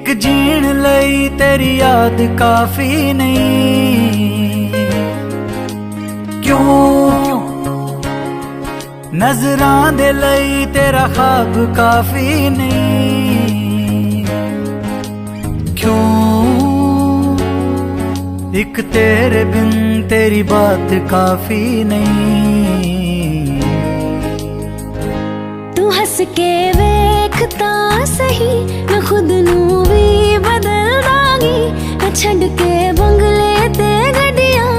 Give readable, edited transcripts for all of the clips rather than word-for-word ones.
एक जीण लई तेरी याद काफी नहीं, क्यों नजरां दे लई तेरा ख्वाब काफी नहीं, क्यों एक तेरे बिन तेरी बात काफी नहीं। तू हस के वेखता सही, मैं खुद नू भी बदल दांगी। मैं छड़ के बंगले ते गड्डियां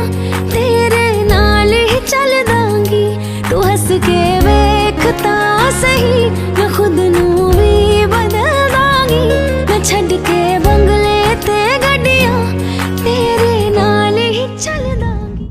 तेरे नाल ही चल दांगी। तू हस के वेखता सही, मैं खुद नू भी बदल दांगी। मैं छड़ के बंगले ते गड्डियां तेरे नाल ही चल दांगी।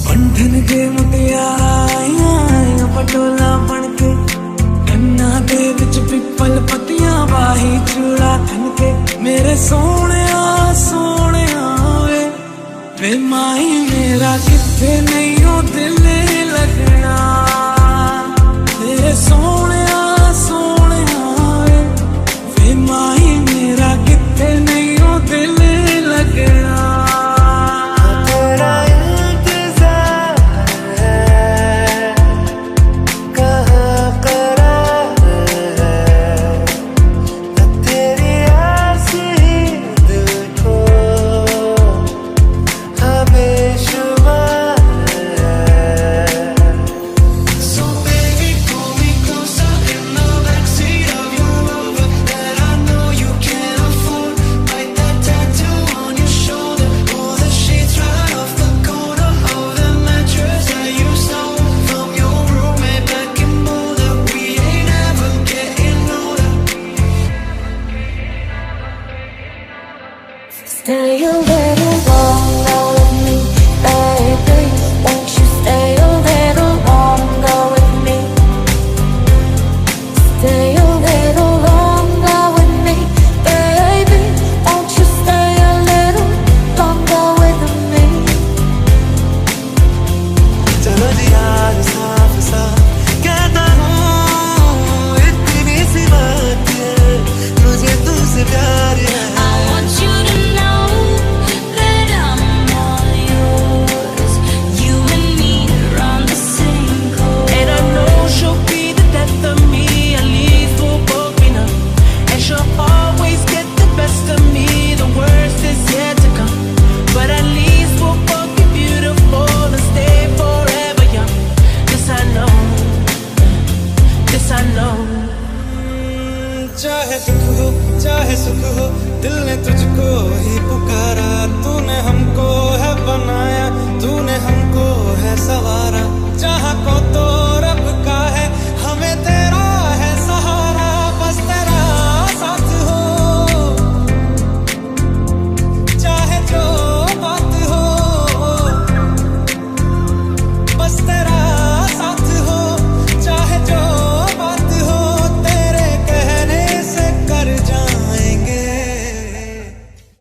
बंधन के मुटियां पटोला बनके, कन्ना दे विच पिपल पत्तियां वाही चूड़ा खनके। मेरे सोहणिया सोहणिया वे माही मेरा किथे नहीं हो दिल लगना। तेरे सोहणिया सोहणिया वे माही मेरा किथे नहीं हो दिल लगना। Stay away.